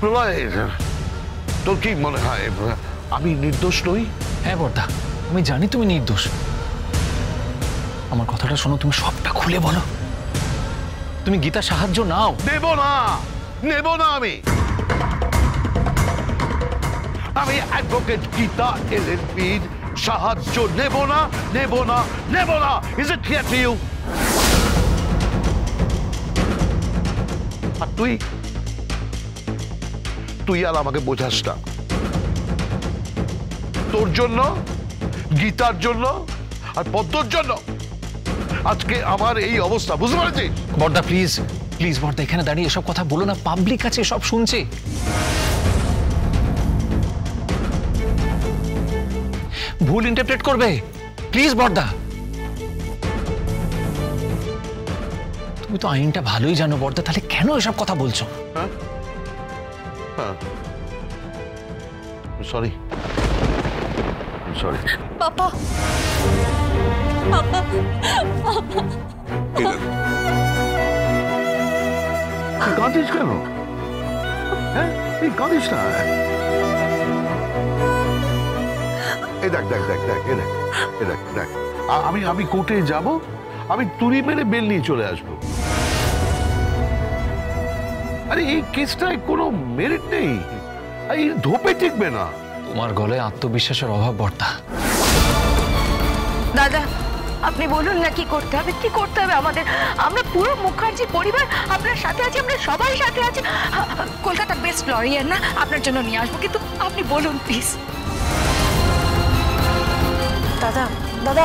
প্রলয়, তোর কি মনে হয় আমি নির্দোষ নই? হ্যাঁ বর্দা, আমি জানি তুমি নির্দোষ। আমার কথাটা শোনো, তুমি সবটা খুলে বলো। তুমি গীতার সাহায্য নাও। নেব না, নেব না। আমি অ্যাডভোকেট গীতা এলএলবির সাহায্য নেব না, নেব না, নেব না। Is it clear to you? আর তুই আর আমাকে বোঝাস না। তোর জন্য, গীতার জন্য আর পদ্মর জন্য আজকে আমার এই অবস্থা, বুঝতে পারছিস? বর্দা প্লিজ, প্লিজ বর্দা, এখানে দাঁড়িয়ে এসব কথা বলো না। পাবলিক আছে, সব শুনছে। ভুল ইন্টারপ্রেট করবে। প্লিজ বর্দা, তুমি তো আইনটা ভালোই জানো বর্দা, তাহলে কেন এসব কথা বলছো? সরি, সরি পাপা। পাপা, কাঁদিস কেন? হ্যাঁ, এই কাঁদিস না। এই দেখ দেখ দেখ দেখ, এই দেখ, এই দেখ দেখ, আমি কোর্টে যাব, আমি তুড়ি মেরে বেল নিয়ে চলে আসবো। আরে এই কেসটায় কোনো মেরিট নেই, এই ধোপে টিকবে না। তোমার গলায় আত্মবিশ্বাসের অভাব বর্দা। দাদা আপনি বলুন না কি করতে হবে, কি করতে হবে আমাদের? আমরা পুরো মুখার্জি পরিবার আপনার সাথে আছি, আমরা সবাই সাথে আছি। কলকাতার বেস্ট লয়ার না, আপনার জন্য নিয়ে আসবো, কিন্তু আপনি বলুন প্লিজ। দাদা দাদা,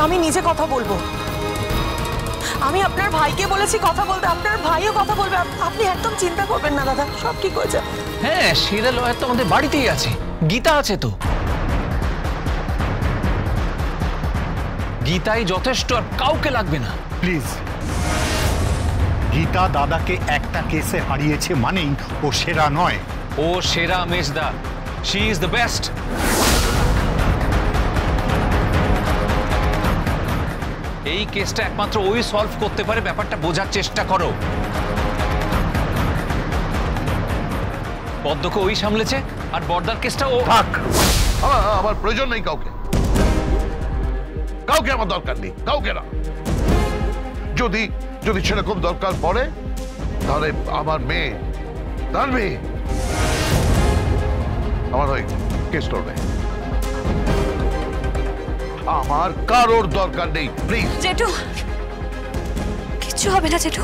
আমি নিজে কথা বলবো। আমি আপনার ভাইকে বলেছি কথা বলতে, আপনার ভাইও কথা বলবে। আপনি একদম চিন্তা করবেন না দাদা, সব ঠিক হয়ে যাবে। হ্যাঁ, সেরা লয়ার তো আমাদের বাড়িতেই আছে, গীতা আছে তো। গীতাই যথেষ্ট, আর কাউকে লাগবে না। প্লিজ, গীতা দাদাকে একটা কেসে হারিয়েছে মানেই ও সেরা নয়। ও সেরা মেজদা, শি ইজ দ্য বেস্ট। এই কেসটা একমাত্র ওই সলভ করতে পারে, ব্যাপারটা বোঝার চেষ্টা করো। পদ্মকে ওই সামলেছে, আর বর্দার কেসটা ও। থাক, আমার প্রয়োজন নেই কাউকে, কাউকে আমার দরকার নেই, কাউকে না। যদি যদি সেরকম দরকার পড়ে তাহলে আমার মেয়ে, তার মেয়ে আমার ওই কেস করবে। আমার কারোর দরকার নেই, প্লিজ। জেঠু, কিচ্ছু হবে না জেঠু,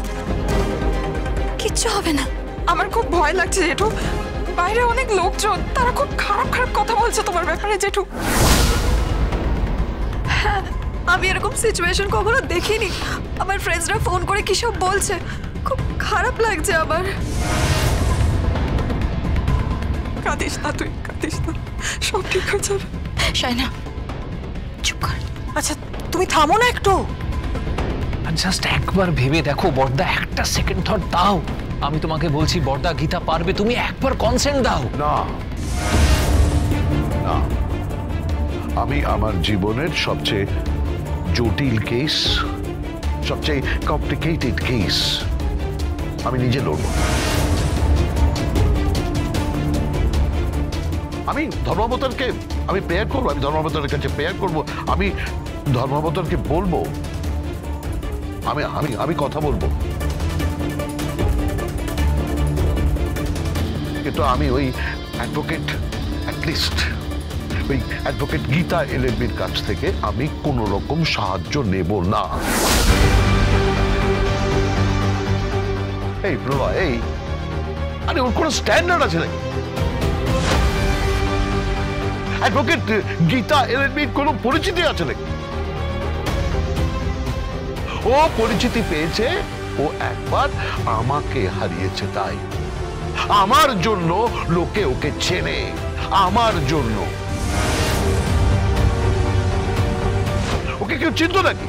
কিচ্ছু হবে না। আমার খুব ভয় লাগছে জেঠু, বাইরে অনেক লোকজন, তারা খুব খারাপ খারাপ কথা বলছে তোমার ব্যাপারে জেঠু। হ্যাঁ, আমি এরকম সিচুয়েশন কখনো দেখিনি। আমার ফ্রেন্ডসরা ফোন করে কি সব বলছে, খুব খারাপ লাগছে আমার। কাঁদিস না তুই, কাঁদিস না, সব ঠিক হয়ে যাবে। শাইনা চুপ কর। আচ্ছা তুমি থামো না একটু। আর জাস্ট একবার ভেবে দেখো বর্দা, একটা সেকেন্ড থট দাও। আমি তোমাকে বলছি বর্দা, গীতা পারবে, তুমি একবার কনসেন্ট দাও। না না, আমি আমার জীবনের সবচেয়ে জটিল কেস, সবচেয়ে কমপ্লিকেটেড কেস আমি নিজে লড়ব। আমি ধর্মাবতারকে আমি প্রেয়ার করবো, আমি ধর্মাবতারের কাছে প্রেয়ার করবো, আমি ধর্মাবতারকে বলবো, আমি আমি আমি কথা বলবো। কিন্তু আমি ওই অ্যাডভোকেট, অ্যাটলিস্ট ওই অ্যাডভোকেট গীতা এলএলবির কাছ থেকে আমি কোনো রকম সাহায্য নেব না। এই প্রভা, এই আরে ওর কোনো স্ট্যান্ডার্ড আছে নাকি? অ্যাডভোকেট গীতা এলএলবির কোনো পরিচিতি আছে নাকি? ও পরিচিতি পেয়েছে, ও একবার আমাকে হারিয়েছে, তাই আমার জন্য লোকে ওকে চেনে, আমার জন্য। ওকে কেউ চিনত নাকি?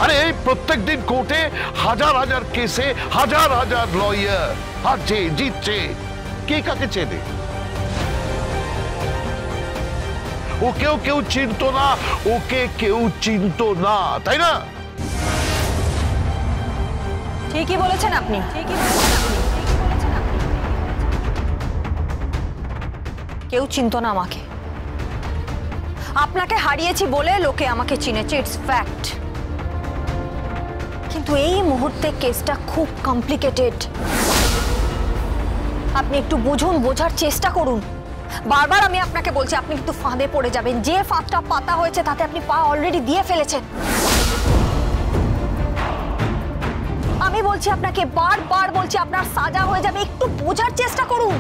আরে এই প্রত্যেক দিন কোর্টে হাজার হাজার কেসে হাজার হাজার লয়ার হারছে জিতছে, কে কাকে চেনে? ওকেও কেউ চিনত না, ওকে কেউ চিনত না, তাই না? ঠিকই বলেছেন আপনি, ঠিকই বলেছেন আপনি। কেউ চিনতো না আমাকে। আপনাকে হারিয়েছি বলে লোকে আমাকে চিনেছে, ইটস ফ্যাক্ট। কিন্তু এই মুহূর্তে কেসটা খুব কমপ্লিকেটেড। আপনি একটু বুঝুন, বোঝার চেষ্টা করুন। বারবার আমি আপনাকে বলছি আপনি কিন্তু ফাঁদে পড়ে যাবেন। যে ফাঁদটা পাতা হয়েছে তাতে আপনি পা অলরেডি দিয়ে ফেলেছেন। আমি বলছি আপনাকে, বারবার বলছি আপনার সাজা হয়ে যাবে, একটু বোঝার চেষ্টা করুন।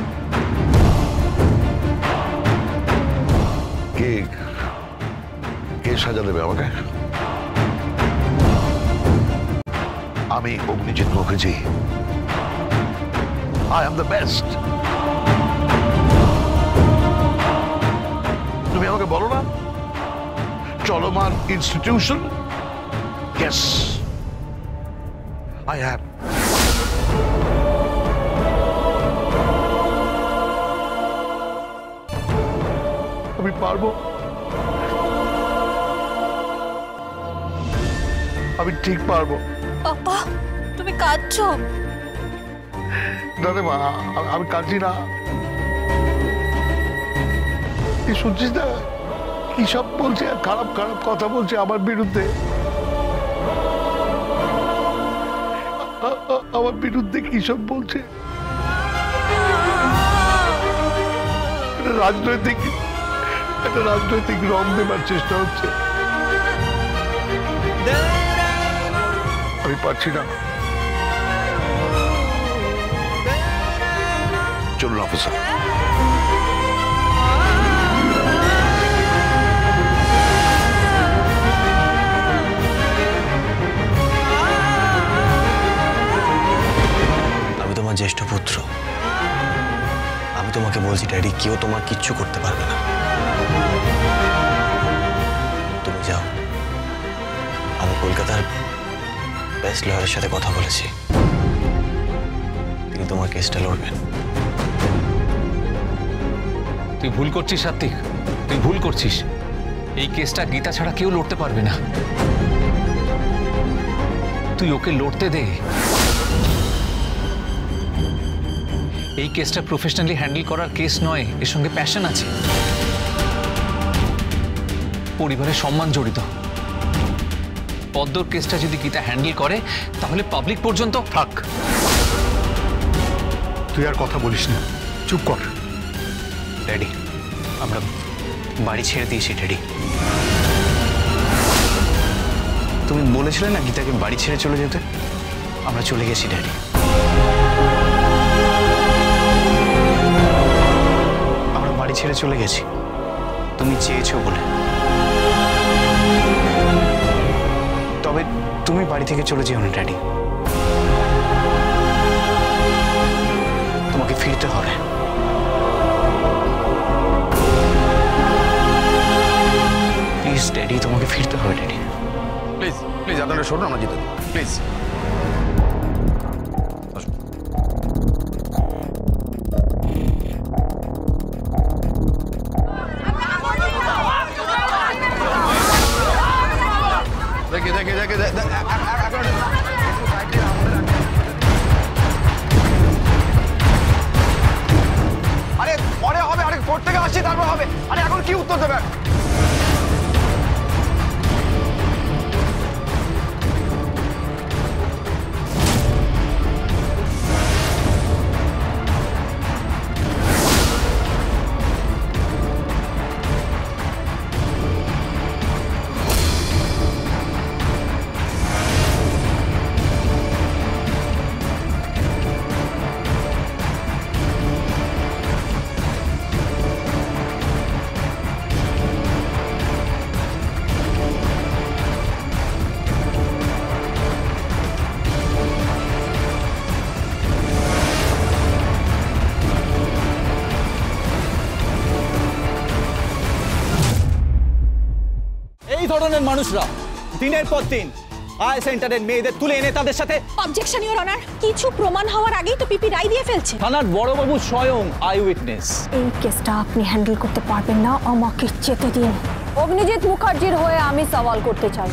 কে কে সাজা দেবে আমাকে? আমি Agnijit Mukherjee. I am the best. তুমি আমাকে বলো না চলমান ইনস্টিটিউশন? Yes, I am. আমি পারবো, আমি ঠিক পারবো। পাপা, তুমি কাঁদছো? না রে মা, আমি কাঁদছি না। তুই শুনছিস না কি সব বলছে, খারাপ খারাপ কথা বলছে আমার বিরুদ্ধে। আমার বিরুদ্ধে কি সব বলছে। একটা রাজনৈতিক রং দেবার চেষ্টা হচ্ছে। আমি পারছি না। চলুন অফিসার। আমি তোমার জ্যেষ্ঠ পুত্র। আমি তোমাকে বলছি ড্যাডি, কেউ তোমার কিচ্ছু করতে পারবে না। তুমি যাও। আমি কলকাতার বেস্ট লয়ারের সাথে কথা বলেছি, তিনি তোমার কেসটা লড়বেন। তুই ভুল করছিস সাত্বিক, তুই ভুল করছিস। এই কেসটা গীতা ছাড়া কেউ লড়তে পারবে না। তুই ওকে লড়তে দে। এই কেসটা প্রফেশনালি হ্যান্ডেল করার কেস নয়, এর সঙ্গে প্যাশন আছে, পরিবারের সম্মান জড়িত। পদ্মর কেসটা যদি গীতা হ্যান্ডেল করে তাহলে পাবলিক পর্যন্ত থাক, তুই আর কথা বলিস না, চুপ কর। ড্যাডি, আমরা বাড়ি ছেড়ে দিয়েছি ড্যাডি। তুমি বলেছিলে না গীতাকে বাড়ি ছেড়ে চলে যেতে, আমরা চলে গেছি ড্যাডি। আমরা বাড়ি ছেড়ে চলে গেছি, তুমি চেয়েছো বলে। তবে তুমি বাড়ি থেকে চলে যেও না ড্যাডি, তোমাকে ফিরতে হবে। প্লিজ ড্যাডি, তোমাকে ফিরতে হবে ড্যাডি। প্লিজ প্লিজ আপনারা শুনুন, আমরা যেতে প্লিজ। দেখি দেখি দেখি আরে পরে হবে, আরে কোর্ট থেকে আসছি তারপর হবে। আরে এখন কি উত্তর দেবেন? এই ধরনের মানুষরা দিনের পর দিন আই সেন্টারের মেয়েদের তুলে এনে তাদের সাথে অবজেকশন ইওর অনার, কিছু প্রমাণ হওয়ার আগেই তো পিপি রায় দিয়ে ফেলছে। থানার বড়বাবু স্বয়ং আই উইটনেস। এই কেসটা আপনি হ্যান্ডেল করতে পারবেন না, আমাকে যেতে দিন। অগ্নিজিৎ মুখার্জির হয়ে আমি সওয়াল করতে চাই।